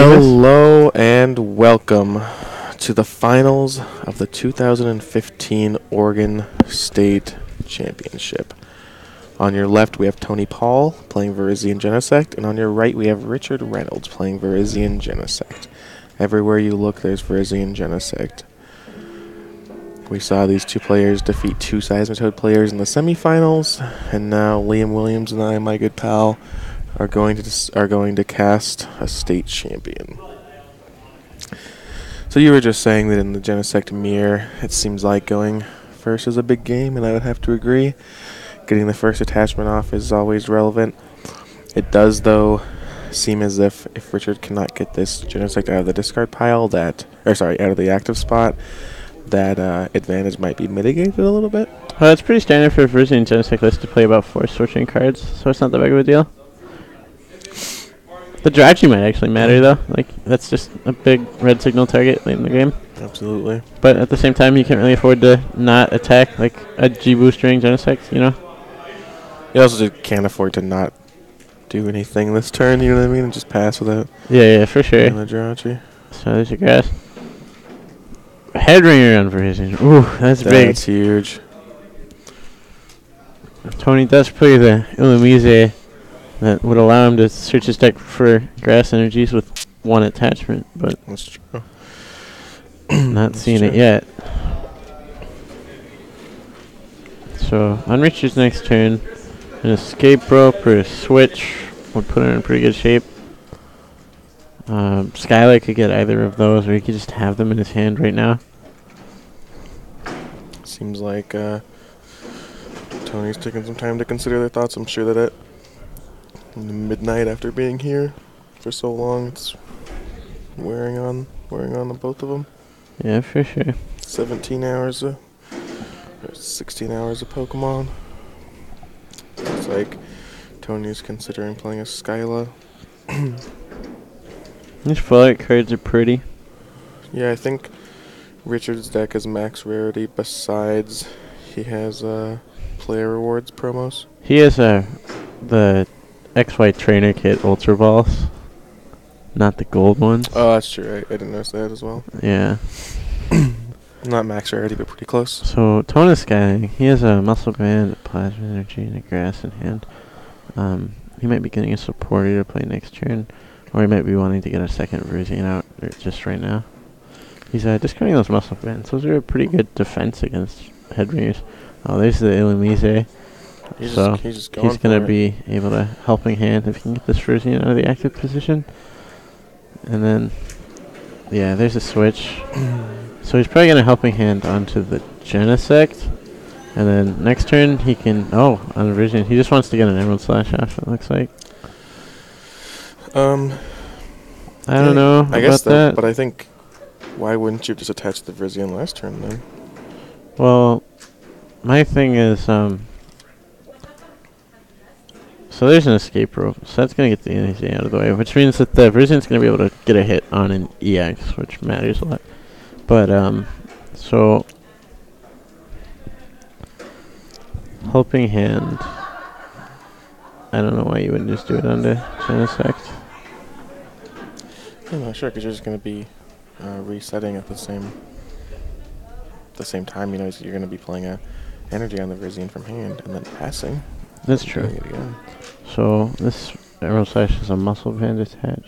Hello and welcome to the finals of the 2015 Oregon State Championship. On your left we have Tony Paull playing Virizion Genesect, and on your right we have Richard Reynolds playing Virizion Genesect. Everywhere you look there's Virizion Genesect. We saw these two players defeat two Seismitoad players in the semifinals, and now Liam Williams and I, my good pal, are going to cast a state champion. So you were just saying that in the Genesect mirror, it seems like going first is a big game, and I would have to agree. Getting the first attachment off is always relevant. It does, though, seem as if Richard cannot get this Genesect out of the discard pile, out of the active spot, that advantage might be mitigated a little bit. Well, it's pretty standard for a Virizion Genesect list to play about 4 switching cards, so it's not that big of a deal. The strategy might actually matter, though. Like, that's just a big red signal target late in the game. Absolutely. But at the same time, you can't really afford to not attack, like, a G-boostering Genesect, you know? You also can't afford to not do anything this turn, you know what I mean? And just pass without... Yeah, for sure. The Jirachi. So there's your grass. Headringer on Virizion. Ooh, that's big. That's huge. Tony does play the Illumise. That would allow him to search his deck for grass energies with one attachment, but that's true. Not seeing it yet. So on Richard's next turn, an escape rope or a switch would put him in pretty good shape. Skylight could get either of those, or he could just have them in his hand right now. Seems like Tony's taking some time to consider their thoughts. I'm sure that midnight after being here for so long, it's wearing on the both of them. Yeah, for sure. 17 hours or 16 hours of Pokemon. It's like Tony's considering playing a Skyla. These Fallout cards are pretty. Yeah, I think Richard's deck is max rarity. Besides, he has player rewards promos. He has the XY Trainer Kit Ultra Balls, not the gold ones. Oh, that's true. I didn't notice that as well. Yeah. Not max rarity, but pretty close. So, Tonus guy, he has a Muscle Band, a Plasma Energy, and a Grass in hand. He might be getting a supporter to play next turn, or he might be wanting to get a second Virizion out just right now. He's discarding those Muscle Bands. Those are a pretty good defense against Headringers. Oh, there's the Illumise. He's going to be able to helping hand if he can get this Virizion out of the active position. And then, yeah, there's a switch. So he's probably going to helping hand onto the Genesect. And then next turn he can, on a Virizion, he just wants to get an Emerald Slash off, it looks like. I don't know I guess that. But I think, why wouldn't you just attach the Virizion last turn then? Well, my thing is, so there's an escape rope, so that's going to get the energy out of the way, which means that the Virizion's going to be able to get a hit on an EX, which matters a lot. But, so, helping hand, I don't know why you wouldn't just do it under Genesect. I'm not sure, because you're just going to be resetting at the same time. You know, you're going to be playing a energy on the Virizion from hand, and then passing. That's true. So this Emerald Slash is a Muscle Band attached,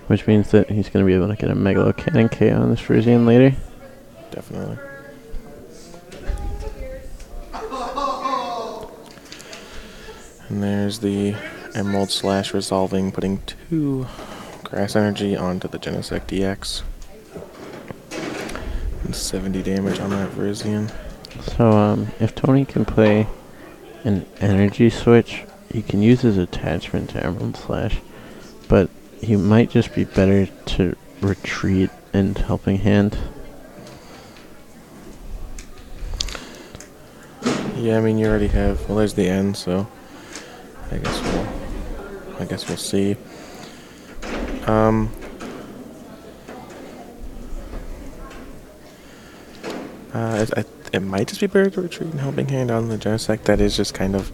which means that he's going to be able to get a Megalo Cannon K on this Virizion later. Definitely. And there's the Emerald Slash resolving, putting 2 Grass Energy onto the Genesect DX. And 70 damage on that Virizion. So if Tony can play an energy switch, you can use his attachment to Emerald Slash, but he might just be better to retreat and helping hand. Yeah, I mean you already have. Well, there's the end, so I guess we'll see. It might just be better to retreat and helping hand on the Genesect. That is just kind of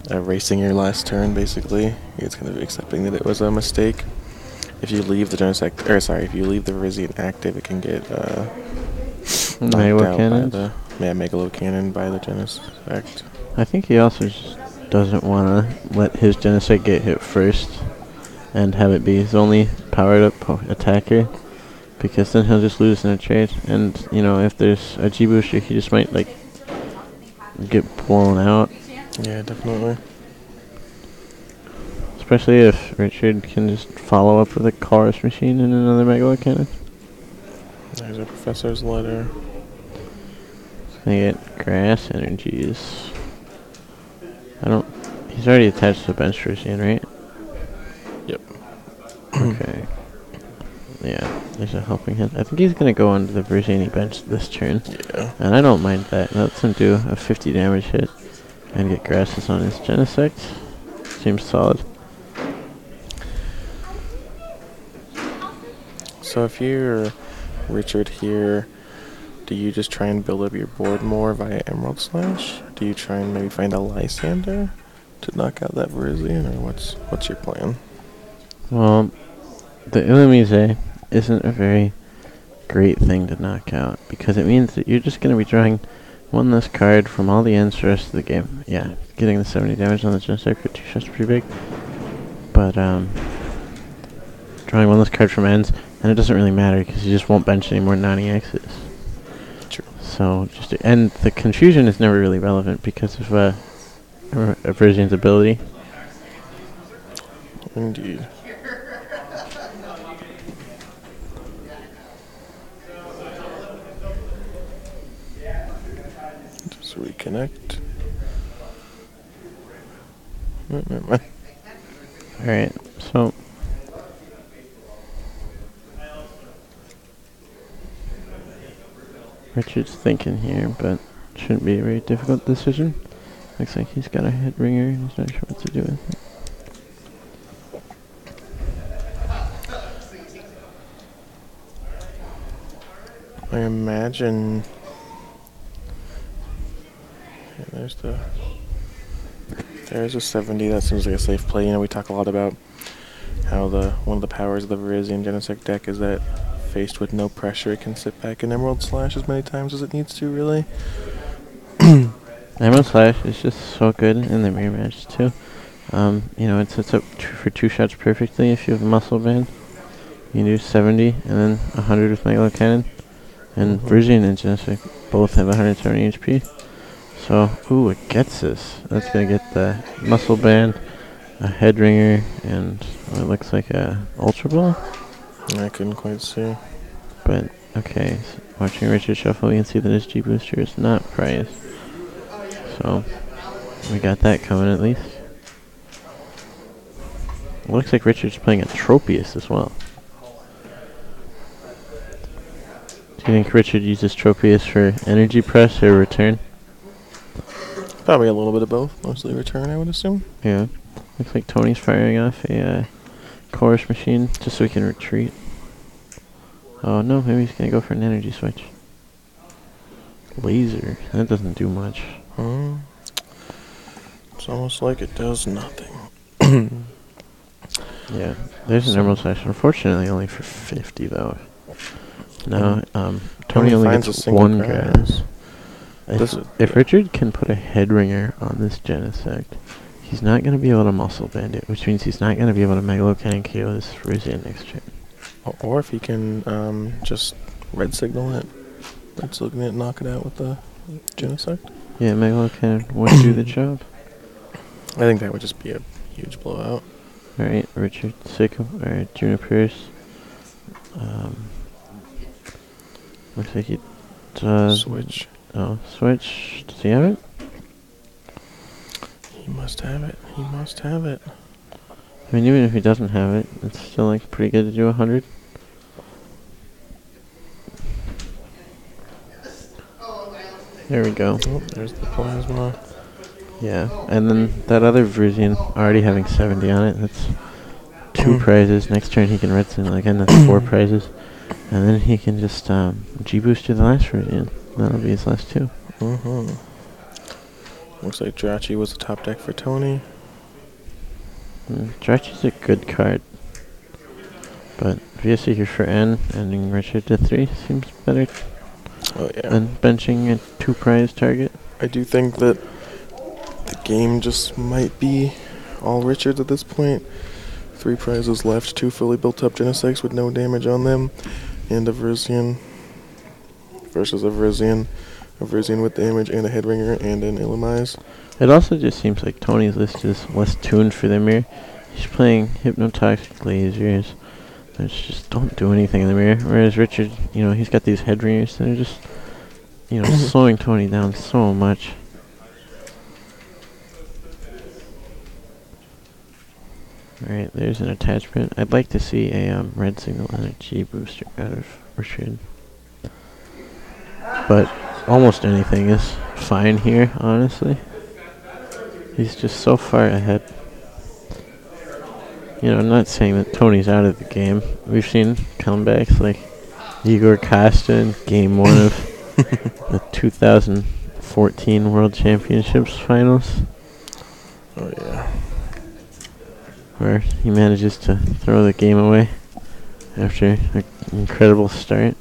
erasing your last turn, basically. It's kind of accepting that it was a mistake. if you leave the Genesect, or sorry, if you leave the Virizion active, it can get knocked out by the Megalo Cannon by the Genesect. I think he also just doesn't want to let his Genesect get hit first and have it be his only powered up attacker, because then he'll just lose in a trade. And, you know, if there's a G-booster, he just might, like, get blown out. Yeah, definitely. Especially if Richard can just follow up with a Chorus Machine and another Megalo Cannon. There's a Professor's Letter. Gonna get Grass Energies. He's already attached to the bench Virizion, right? Yep. Okay. Yeah, there's a Helping Hand. I think he's gonna go onto the Virizion bench this turn. Yeah. And I don't mind that. It lets him do a 50 damage hit and get Grasses on his Genesect. Seems solid. So if you're Richard here, do you just try and build up your board more via Emerald Slash? Do you try and maybe find a Lysander to knock out that Virizion, or what's your plan? Well, the Illumise isn't a very great thing to knock out, because it means that you're just going to be drawing one less card from all the ends the rest of the game. Yeah, getting the 70 damage on the Genesect for 2 shots is pretty big. But, drawing one less card from ends, and it doesn't really matter, because you just won't bench any more Nani-X's. True. So, and the confusion is never really relevant because of a Virizian's ability. Indeed. Just reconnect. Alright, so Richard's thinking here, but shouldn't be a very difficult decision. Looks like he's got a head ringer and he's not sure what to do with it. I imagine. Yeah, there's a 70. That seems like a safe play. You know, we talk a lot about how one of the powers of the Virizion Genesect deck is that faced with no pressure, it can sit back and Emerald Slash as many times as it needs to, really. Emerald Slash is just so good in the mirror match too. You know, it sets up for 2 shots perfectly if you have a Muscle Band. You can do 70 and then 100 with Megalo Cannon. And Virizion and Genesect both have 170 HP. So, ooh, it gets this. That's going to get the Muscle Band, a Head Ringer, and what looks like a Ultra Ball. I couldn't quite see. But, okay, so watching Richard shuffle, we can see that his G-Booster is not prized. So, we got that coming at least. It looks like Richard's playing a Tropius as well. Do you think Richard uses Tropius for energy press or return? Probably a little bit of both. Mostly return, I would assume. Yeah. Looks like Tony's firing off a Chorus Machine just so he can retreat. Oh no, maybe he's going to go for an energy switch. Laser. That doesn't do much. It's almost like it does nothing. Yeah. There's an Emerald Slash. Unfortunately, only for 50 though. No, Tony only gets 1 grass. If Richard can put a Head Ringer on this Genesect, he's not going to be able to Muscle Band it, which means he's not going to be able to Megalo Cannon KO this Virizion next turn. Or if he can just red signal it, it's looking at knock it out with the Genesect. Yeah, Megalo Cannon would do the job. I think that would just be a huge blowout. Alright, Richard, alright, Juniper's. Looks like he does. Switch. Oh, switch. Does he have it? He must have it. He must have it. I mean, even if he doesn't have it, it's still like pretty good to do 100. There we go. Oh, there's the plasma. Yeah, and then that other Virizion already having 70 on it. That's 2 prizes. Next turn he can red signal again. That's 4 prizes. And then he can just G-boost to the last Virizion. That'll be his last 2. Looks like Drachi was the top deck for Tony. Drachi's a good card. But VSC here for N, ending Richard to 3 seems better than benching a 2 prize target. I do think that the game just might be all Richards at this point. 3 prizes left, 2 fully built up Genesects with no damage on them, and a Virizion versus a Virizion with damage and a Headringer and an Illumise. It also just seems like Tony's list is less tuned for the mirror. He's playing Hypnotoxic Lasers, which just don't do anything in the mirror. Whereas Richard, he's got these Headringers that are just, slowing Tony down so much. Alright, there's an attachment. I'd like to see a red signal and a G booster out of Richard. But almost anything is fine here, honestly. He's just so far ahead. I'm not saying that Tony's out of the game. We've seen comebacks like Igor Costa in Game 1 of the 2014 World Championships finals. Oh, yeah. Where he manages to throw the game away after an incredible start.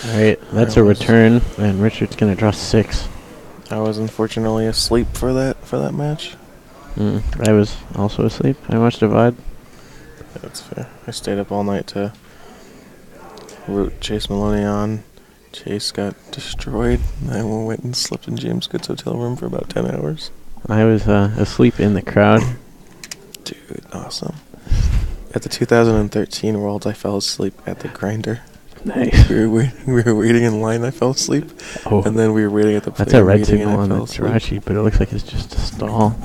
Alright, that's a return, and Richard's gonna draw 6. I was unfortunately asleep for that match. I was also asleep. I watched a VOD. That's fair. I stayed up all night to root Chase Maloney on. Chase got destroyed. I went and slept in James Good's hotel room for about 10 hours. I was asleep in the crowd. Dude, awesome. At the 2013 Worlds, I fell asleep at the grinder. Nice. We were waiting in line. I fell asleep. Oh, and then we were waiting at the. That's a red signal on the Jirachi, but it looks like it's just a stall.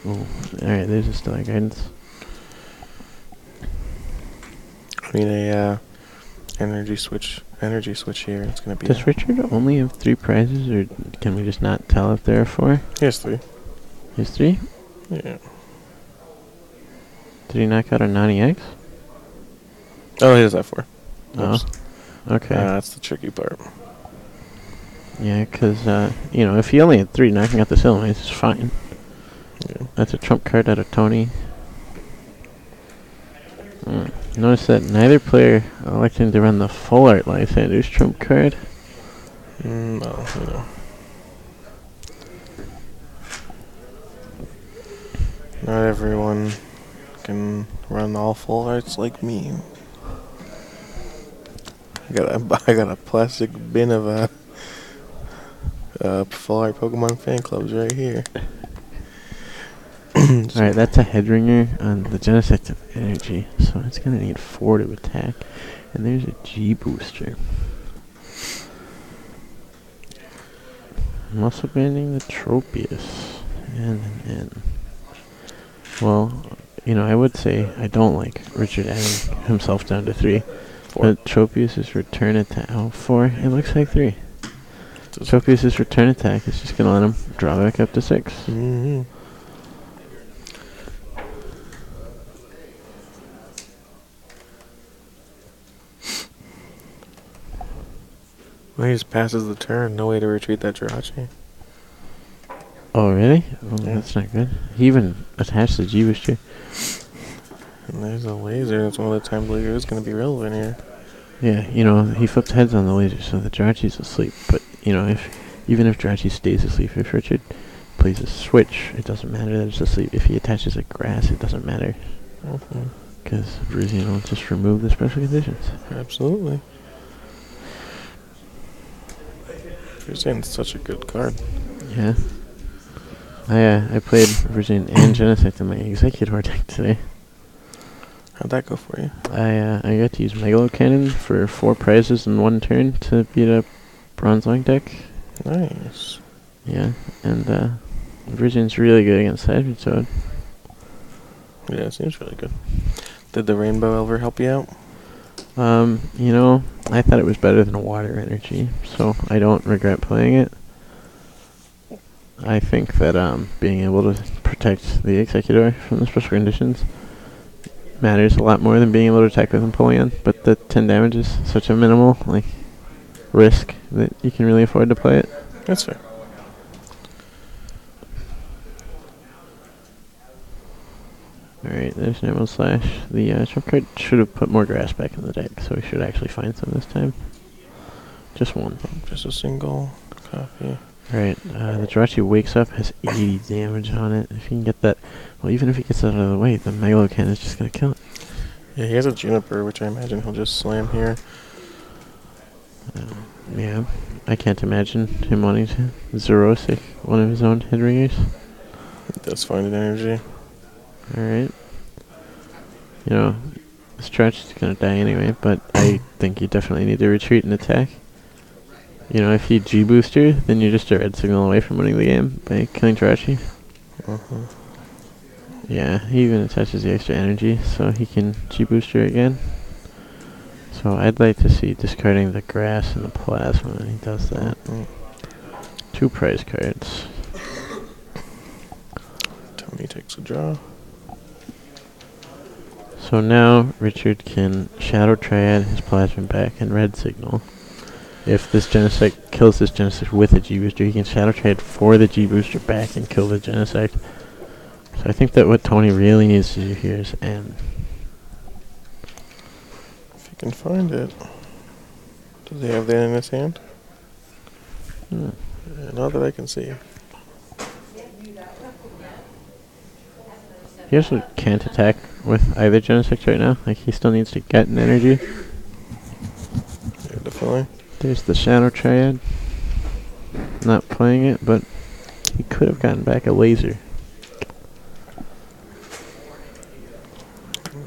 Oh, all right. There's a stellar guidance. I mean a energy switch here. It's gonna be. Does Richard only have 3 prizes, or can we just not tell if there are 4? He has 3. He has 3? Yeah. Did he knock out a Nani X? Oh, he does have 4. Oops. Oh, okay. That's the tricky part. Yeah, because, if he only had 3, knocking out the Silmays is fine. Yeah. That's a trump card out of Tony. Notice that neither player electing to run the full art Lysander's trump card. No, Not everyone can run all full arts like me. I got a plastic bin of full art Pokemon fan clubs right here. Alright, that's a Headringer on the Genesect of Energy, so it's gonna need 4 to attack. And there's a G booster. I'm also banning the Tropius. And an N. Well, I would say I don't like Richard adding himself down to 3. 4. But Tropius' return attack. Oh, 4. It looks like 3. Tropius' return attack is just gonna let him draw back up to 6. Mm-hmm. Well, he just passes the turn. No way to retreat that Jirachi. Oh, really? Well, Yeah. That's not good. He even attached the G booster. And there's a laser. That's one of the times laser is going to be relevant here. Yeah, he flipped heads on the laser, so the Jirachi's asleep. But, even if Jirachi stays asleep, if Richard plays a switch, it doesn't matter that it's asleep. If he attaches a grass, it doesn't matter. Because Virizion will just remove the special conditions. Absolutely. Virizion's such a good card. Yeah. I played Virizion and Genesect in my Executor deck today. How'd that go for you? I got to use Megalo Cannon for 4 prizes in 1 turn to beat a Bronze Link deck. Nice. Yeah, and Virizion's really good against Hybrid Toad. Yeah, it seems really good. Did the Rainbow Elver help you out? I thought it was better than Water Energy, so I don't regret playing it. I think that being able to protect the Executor from the special conditions matters a lot more than being able to attack with Empoleon, but the 10 damage is such a minimal risk that you can really afford to play it. That's fair. Alright, there's an Emerald Slash. The trump card should have put more grass back in the deck, so we should actually find some this time. Just one. Just a single copy. Alright, the Jirachi wakes up, has 80 damage on it. If he can get that, well, even if he gets that out of the way, the Megalo Cannon is just gonna kill it. Yeah, he has a Juniper, which I imagine he'll just slam here. Yeah, I can't imagine him wanting to zero-sick one of his own Headringers. He does find an energy. Alright. You know, Stretch is gonna die anyway, but I think you definitely need to retreat and attack. You know, if you G-Booster, then you're just a red signal away from winning the game by killing Jirachi. Yeah, he even attaches the extra energy, so he can G-Booster again. So I'd like to see discarding the grass and the plasma when he does that. 2 prize cards. Tony takes a draw. So now Richard can Shadow Triad his plasma back and red signal. If this Genesect kills this Genesect with a G-Booster, he can Shadow Triad for the G-Booster back and kill the Genesect. So I think that what Tony really needs to do here is end. If he can find it. Does he have that in his hand? Not that I can see. He also can't attack with either Genesect right now. Like, he still needs to get an energy. Yeah, definitely. There's the Shadow Triad. Not playing it, but he could have gotten back a laser.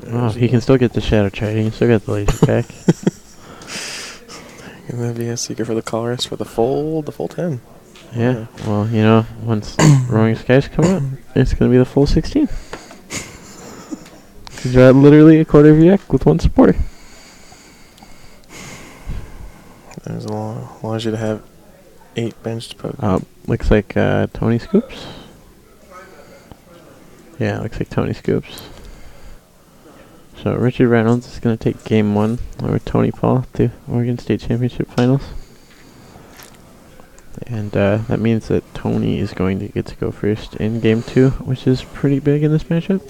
Oh, he can still get the Shadow Triad. He can still get the laser back. And then be a seeker for the colorist for the full 10. Yeah, well, you know, once Roaring Skies come out, it's going to be the full 16. Because you're at literally a quarter of your deck with one supporter. There's allows you to have 8 benched Pokemon. Looks like Tony Scoops. Yeah, looks like Tony Scoops. So Richard Reynolds is going to take game 1 over Tony Paull to Oregon State Championship Finals. And that means that Tony is going to get to go first in game 2, which is pretty big in this matchup.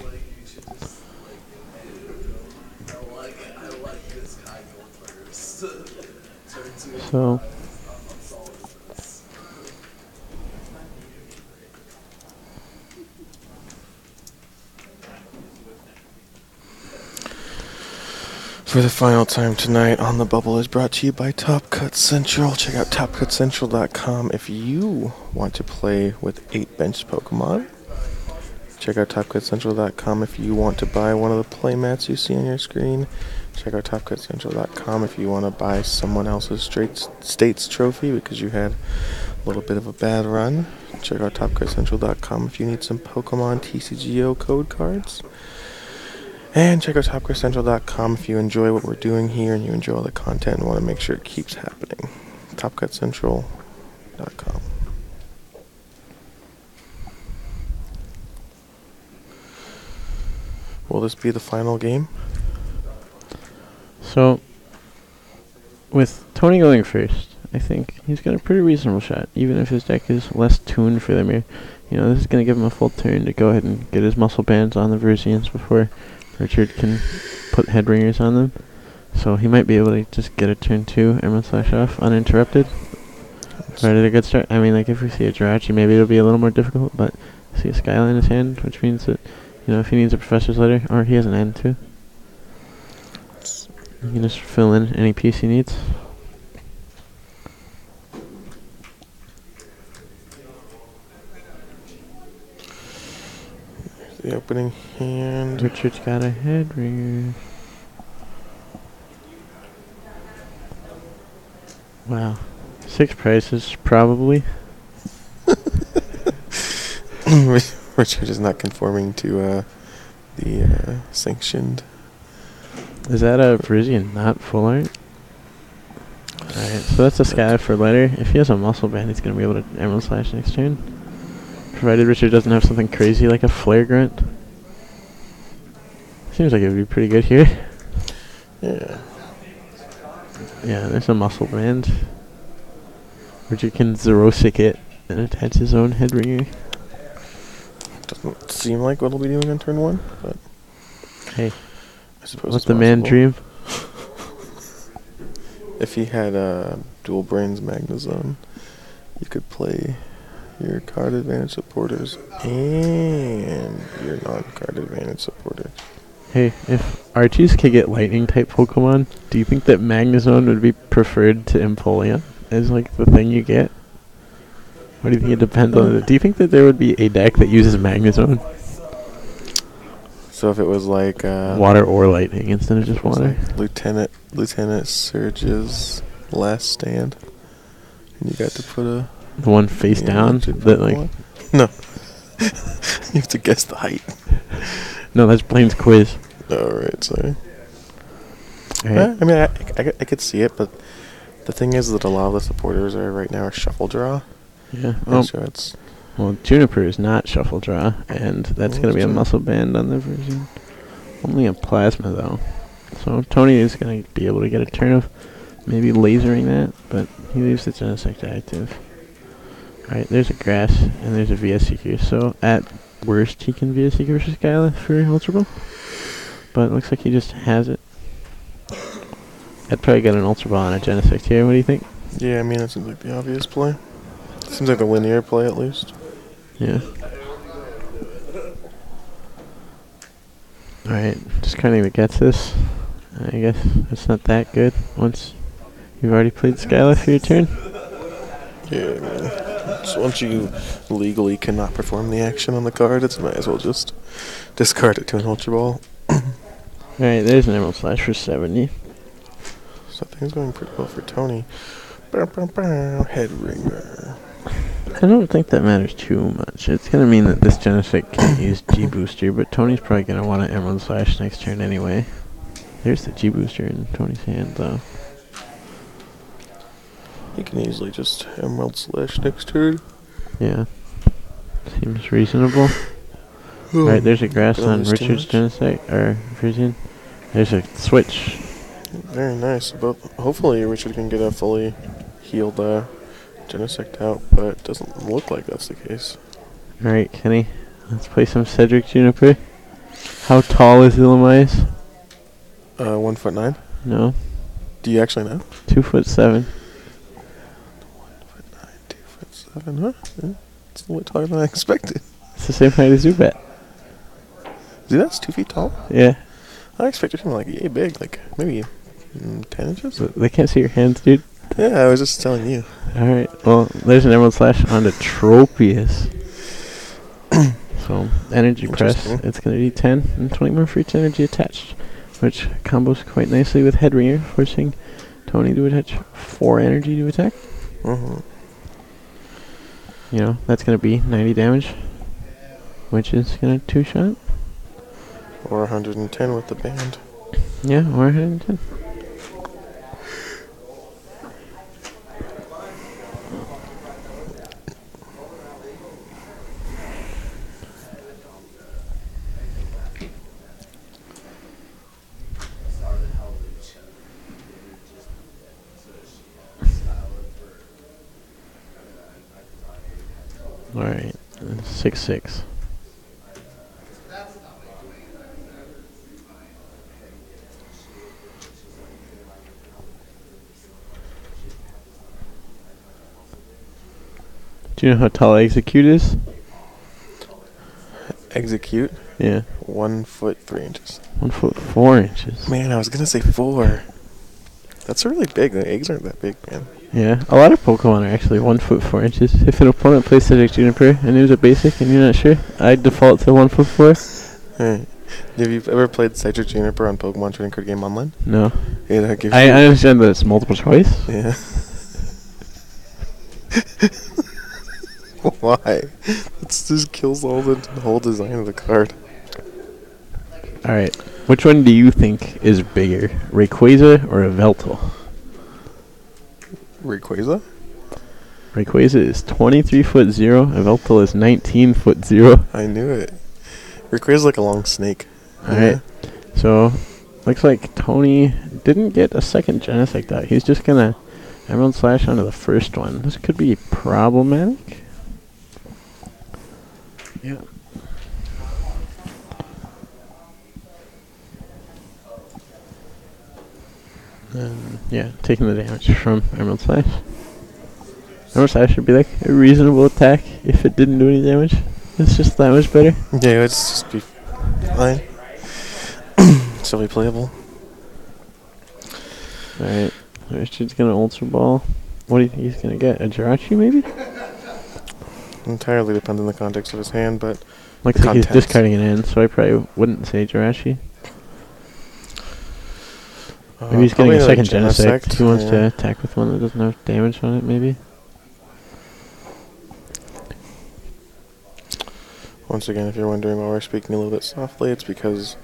So For the final time tonight on The Bubble is brought to you by Top Cut Central. Check out topcutcentral.com if you want to play with 8 benched Pokemon. Check out topcutcentral.com if you want to buy one of the playmats you see on your screen. Check out topcutcentral.com if you want to buy someone else's States trophy because you had a little bit of a bad run. Check out topcutcentral.com if you need some Pokemon TCGO code cards. And check out topcutcentral.com if you enjoy what we're doing here and you enjoy all the content and want to make sure it keeps happening. topcutcentral.com. Will this be the final game? So, with Tony going first, I think he's got a pretty reasonable shot, even if his deck is less tuned for the mirror. You know, this is going to give him a full turn to go ahead and get his muscle bands on the Virizions before Richard can put Headringers on them. So he might be able to just get a turn 2 Emerald Slash off uninterrupted. Right at a good start. I mean, like, if we see a Jirachi, maybe it'll be a little more difficult, but I see a Skyline in his hand, which means that, you know, if he needs a Professor's Letter, or he has an end too, he can just fill in any piece he needs. The opening hand. Richard's got a Headringer. Wow. 6 prices, probably. Richard is not conforming to the sanctioned. Is that a Virizion, not full art? Alright, so that's a Sky for letter. If he has a muscle band, he's going to be able to Emerald Slash next turn. Provided Richard doesn't have something crazy like a Flare Grunt. Seems like it would be pretty good here. Yeah. Yeah, there's a muscle band. Richard can zero-sick it and attach his own Headringer. Doesn't seem like what he'll be doing on turn 1, but Hey, I suppose let it's the man possible. dream. If he had dual brains Magnezone, you could play your card advantage supporters and your non-card advantage supporters. Hey, if Archies could get lightning type Pokemon, do you think that Magnezone would be preferred to Empoleon as like the thing you get? Or do you think it depends on it? Do you think that there would be a deck that uses Magnezone? So if it was like Water or lightning instead of just water? like Lieutenant Surge's last stand, and you got to put a The one face down? That like no. You have to guess the height. no, that's Blaine's quiz. Alright, sorry. Alright. I mean, I could see it, but the thing is that a lot of the supporters are right now are shuffle draw. Yeah. And so it's Well, Juniper is not Shuffle Draw, and that's going to be a muscle band on the version. Only a Plasma, though. So Tony is going to be able to get a turn of maybe lasering that, but he leaves the Genesect active. Alright, there's a Grass, and there's a VS Seeker. So at worst, he can VS Seeker versus Skyla for Ultra Ball. But it looks like he just has it. I'd probably get an Ultra Ball and a Genesect here. What do you think? yeah, I mean, it seems like the obvious play. Seems like the linear play, at least. Yeah. Alright, discarding the gets this. I guess it's not that good once you've already played Skyla for your turn. Yeah, I mean, so once you legally cannot perform the action on the card, it's might as well just discard it to an Ultra Ball. Alright, there's an Emerald Slash for 70. So things going pretty well for Tony. Bow, bow, bow, head ringer. I don't think that matters too much. It's going to mean that this Genesect can't use G-Booster, but Tony's probably going to want an Emerald Slash next turn anyway. There's the G-Booster in Tony's hand, though. You can easily just Emerald Slash next turn. Yeah. Seems reasonable. Alright, there's a Grass on Richard's Genesect, or Virizion. There's a switch. Very nice. But hopefully Richard can get a fully healed Genesect out, but it doesn't look like that's the case. Alright, Kenny. Let's play some Cedric Juniper. How tall is Illumise? 1'9". No. Do you actually know? 2'7". 1'9", 2'7", huh? Yeah. It's a little bit taller than I expected. It's the same height as Zubat. Zubat's 2 feet tall? Yeah. I expected him like yay big, like maybe 10 inches? They can't see your hands, dude. Yeah, I was just telling you. Alright, well, there's an Emerald Slash on the Tropius. So, energy press. It's going to be 10 and 20 more for each energy attached, which combos quite nicely with Head Ringer, forcing Tony to attach 4 energy to attack. Mm-hmm. You know, that's going to be 90 damage, which is going to 2-shot. Or 110 with the band. Yeah, or 110. Alright, 6/6. Do you know how tall Execute is? Execute? Yeah. 1 foot 3 inches. 1'4". Man, I was gonna say 4. That's really big. The eggs aren't that big, man. Yeah, a lot of Pokemon are actually 1'4". If an opponent plays Cedric Juniper and it was a basic and you're not sure, I'd default to 1'4". Hey, have you ever played Cedric Juniper on Pokemon Trading Card Game Online? No. It gives I you understand that it's multiple choice. yeah. Why? It just kills the whole design of the card. Alright, which one do you think is bigger, Rayquaza or Yveltal? Rayquaza? Rayquaza is 23'0", Yveltal is 19'0". I knew it. Rayquaza's like a long snake. Alright, so looks like Tony didn't get a second Genesect out. He's just gonna Emerald Slash onto the first one. This could be problematic. Yeah. Yeah, taking the damage from Emerald Slash. Emerald Slash should be like a reasonable attack if it didn't do any damage. It's just that much better. Yeah, it's just be fine. Still be playable. Alright, Richard's gonna Ultra Ball. What do you think he's gonna get? A Jirachi maybe? Entirely depends on the context of his hand, but Looks like he's discarding an in, so I probably wouldn't say Jirachi. Maybe he's getting a second Genesect. He wants to attack with one that doesn't have damage on it, maybe. Once again, if you're wondering why we're speaking a little bit softly, it's because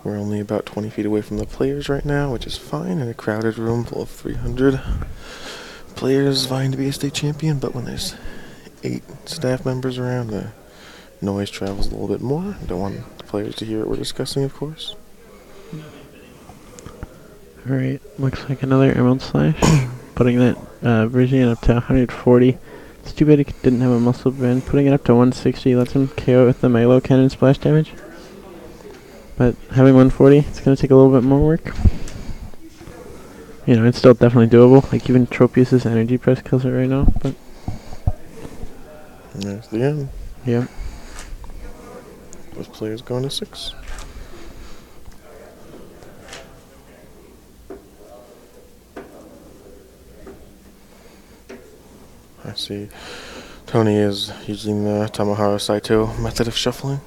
we're only about 20 feet away from the players right now, which is fine in a crowded room full of 300 players vying to be a state champion. But when there's 8 staff members around, the noise travels a little bit more. I don't want the players to hear what we're discussing, of course. Alright, looks like another Emerald Slash. Putting that Virizion up to 140. It's too bad he didn't have a muscle band. Putting it up to 160 lets him KO with the Milo Cannon splash damage. But having 140, it's going to take a little bit more work. You know, it's still definitely doable. Like, even Tropius's energy press kills it right now, but... And there's the end. Yep. Those players going to 6. I see Tony is using the Tamahara Saito method of shuffling.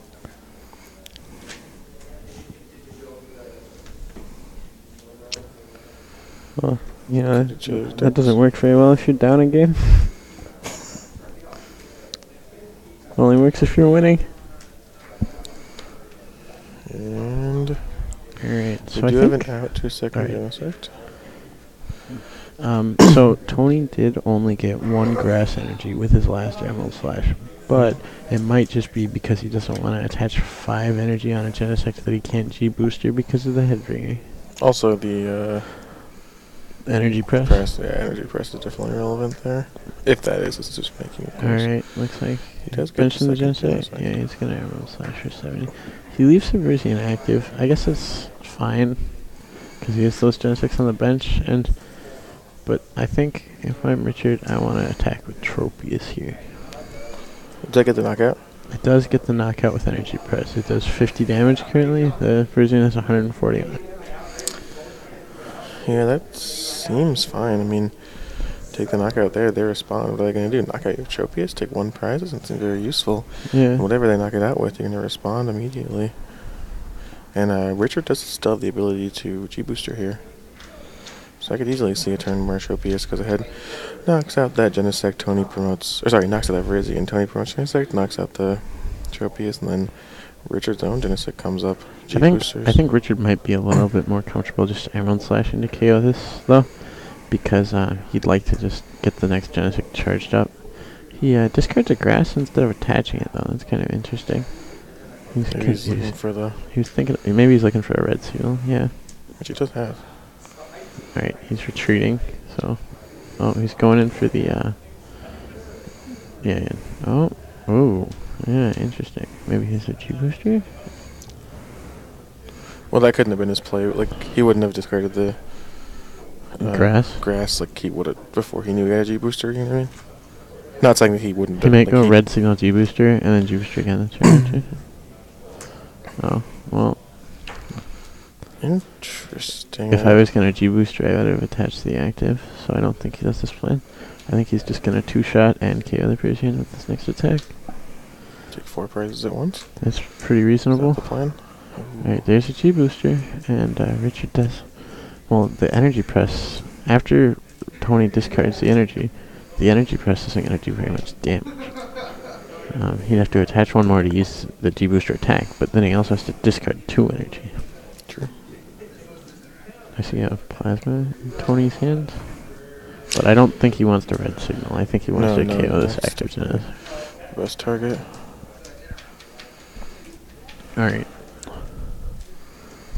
Well, you know, that doesn't work very well if you're down a game. Only works if you're winning. And alright, so we I do think have an out to a second Genesect. So Tony did only get 1 grass energy with his last Emerald Slash, but it might just be because he doesn't want to attach 5 energy on a Genesect that he can't G-booster because of the Headringer. Also, the energy press? Yeah, energy press is definitely relevant there. If that is, it's just making it. Alright, looks like he does get the Genesect. Yeah, he's going to Emerald Slash for 70. He leaves the Virizion active. I guess it's fine, because he has those Genesects on the bench, but I think if I'm Richard, I want to attack with Tropius here. Does that get the knockout? It does get the knockout with energy press. It does 50 damage currently. The Virizion has 140 on it. Yeah, that seems fine. I mean, take the knockout there, they respond. What are they going to do? Knock out your Tropius? Take 1 prize? Doesn't seem very useful. Yeah. And whatever they knock it out with, you're going to respond immediately. And Richard does still have the ability to G-booster here. So I could easily see a turn where Tropius goes ahead, knocks out that Genesect, Tony promotes, or sorry, knocks out that Virizion, Tony promotes Genesect, knocks out the Tropius, and then Richard's own Genesect comes up. I think Richard might be a little bit more comfortable just Emerald Slashing to KO this, though, because he'd like to just get the next Genesect charged up. He discards a grass instead of attaching it, though. That's kind of interesting. He's looking for the... He was thinking, maybe he's looking for a red seal, yeah. Which he does have. Alright, he's retreating, so... Oh, he's going in for the, yeah. Oh, yeah, interesting. Maybe he's a G-booster? Well, that couldn't have been his play. Like, he wouldn't have discarded the... grass, like he would have, before he knew he had a G-booster, you know what I mean? Not saying that he wouldn't... He might go red signal G-booster, and then G-booster again, that's right. Oh, well... Interesting. If I was going to G-booster, I would have attached the active, so I don't think he does this plan. I think he's just going to 2-shot and KO the Virizion with this next attack. Take 4 prizes at once. That's pretty reasonable. Is that the plan? Alright, there's a G-booster, and Richard does... Well, the energy press, after Tony discards the energy press isn't going to do very much damage. He'd have to attach 1 more to use the G-booster attack, but then he also has to discard 2 energy. True. I see a plasma in Tony's hand, but I don't think he wants the red signal. I think he wants to KO this active Genesect. Best target. Alright.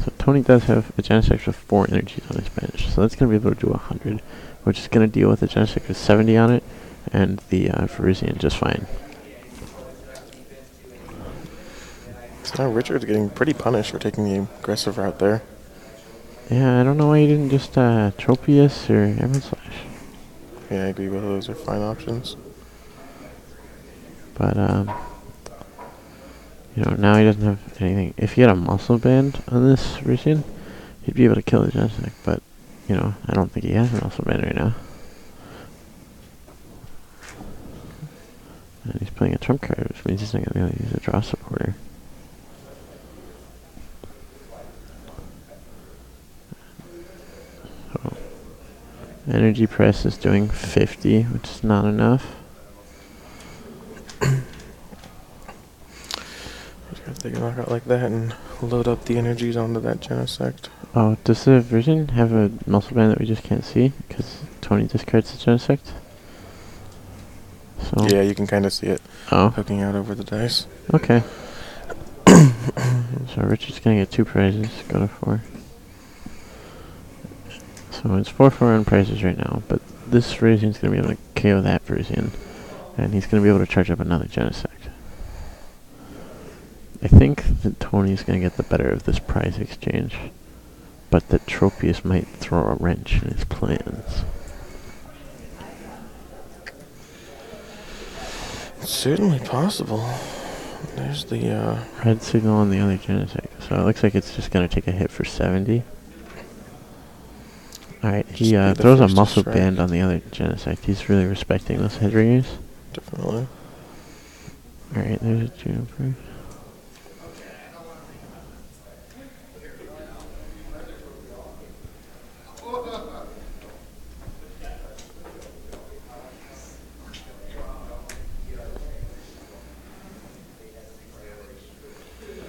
So Tony does have a Genesect with 4 energies on his bench, so that's going to be able to do 100, which is going to deal with a Genesect with 70 on it, and the Virizion just fine. So now Richard's getting pretty punished for taking the aggressive route there. Yeah, I don't know why you didn't just Tropius or Emerald Slash. Yeah, I agree. Both of those are fine options. But now he doesn't have anything. If he had a muscle band on this Virizion, he'd be able to kill the Genesect. But I don't think he has a muscle band right now. And he's playing a trump card, which means he's not going to be able to use a draw supporter. So, energy press is doing 50, which is not enough. They can knock out like that and load up the energies onto that Genesect. Oh, does the Virizion have a muscle band that we just can't see? Because Tony discards the Genesect? So Yeah, you can kind of see it poking out over the dice. Okay. So Richard's going to get 2 prizes. Go to 4. So it's 4-4 on prizes right now. But this Virizion's going to be able to KO that Virizion. And he's going to be able to charge up another Genesect. I think that Tony's going to get the better of this prize exchange. But that Tropius might throw a wrench in his plans. It's certainly possible. There's the red signal on the other Genesect. So it looks like it's just going to take a hit for 70. Alright, he throws a muscle band on the other Genesect. He's really respecting those head ringers. Definitely. Alright, there's a Juniper.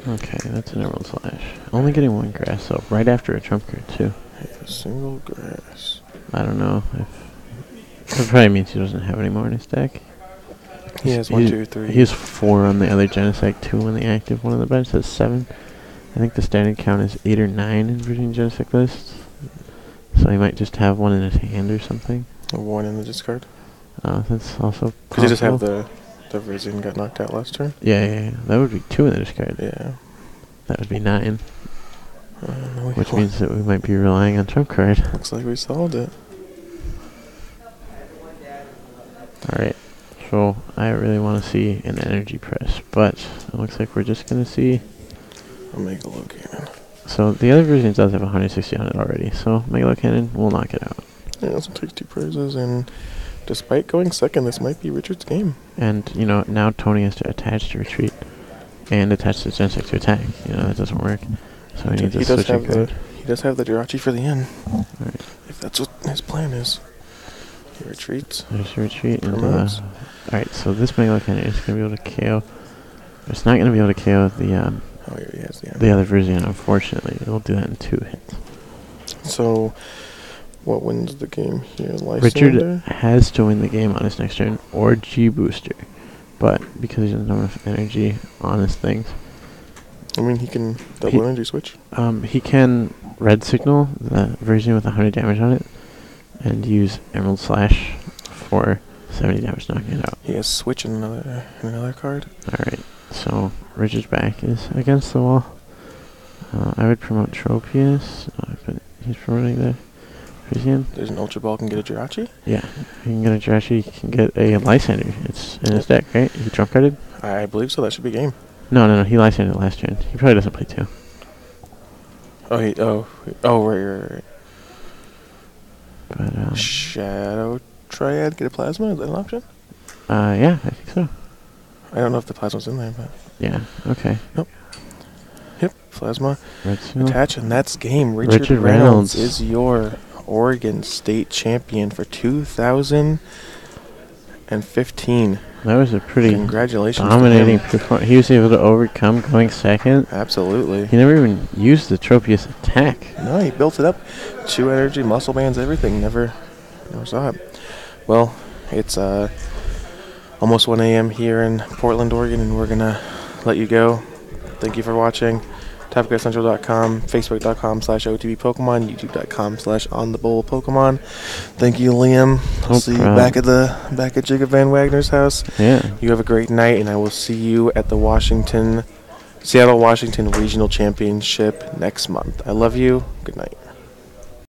Okay, that's an Emerald Slash. Only getting 1 grass, though, right after a trump card, too. A single grass. I don't know if... That probably means he doesn't have any more in his deck. He has 1, 2, 3. He has 4 on the other Genesect, 2 on the active one on the bench. That's 7. I think the standard count is 8 or 9 in Virizion Genesect lists. So he might just have 1 in his hand or something. Or 1 in the discard. That's also possible. Because you just have the Virizion got knocked out last turn. Yeah. That would be 2 in the discard. Yeah. That would be 9. Which means that we might be relying on trump card. Looks like we solved it. Alright. So I really want to see an energy press, but it looks like we're just going to see Megalo Cannon. So the other version does have 160 on it already, so Megalo Cannon will knock it out. Yeah, this one takes 2 prizes, and despite going second, this might be Richard's game. And, now Tony has to attach to retreat and attach the Genesect to attack. That doesn't work. So he needs a switching card. He does have the Jirachi for the end. Right. If that's what his plan is. He retreats. There's your retreat into the... Alright, so this Megalo Cannon is going to be able to KO... It's not going to be able to KO the... he has the end. The other Virizion, unfortunately. It will do that in 2 hits. So, what wins the game here? Lysander? Richard has to win the game on his next turn, or G-Booster. But, because he doesn't have enough energy on his things... I mean, he can double energy switch. He can red signal the Virizion with 100 damage on it, and use Emerald Slash for 70 damage knocking it out. He has switch in another card. Alright, so Richard's back is against the wall. I would promote Tropius, but he's promoting the Virizion. There's an Ultra Ball can get a Jirachi? Yeah, he can get a Jirachi, he can get a Lysander. It's in his deck, right? He trump carded? I believe so, that should be game. No, he Lysandered last turn. He probably doesn't play 2. Right. But, Shadow Triad, get a Plasma? Is that an option? Yeah, I think so. I don't know if the Plasma's in there, but... Yeah, okay. Nope. Yep, Plasma. Attach, and that's game. Richard Reynolds is your Oregon State Champion for 2015. That was a pretty dominating performance. He was able to overcome going second. Absolutely. He never even used the Tropius attack. No, he built it up. 2 energy, muscle bands, everything. Never saw it. Well, it's almost 1 a.m. here in Portland, Oregon, and we're going to let you go. Thank you for watching. TopGuysCentral.com, Facebook.com/OTB Pokemon, YouTube.com/OnTheBowl Pokemon. Thank you, Liam. I'll see you back at Jacob Van Wagner's house. Yeah. You have a great night, and I will see you at the Seattle, Washington Regional Championship next month. I love you. Good night.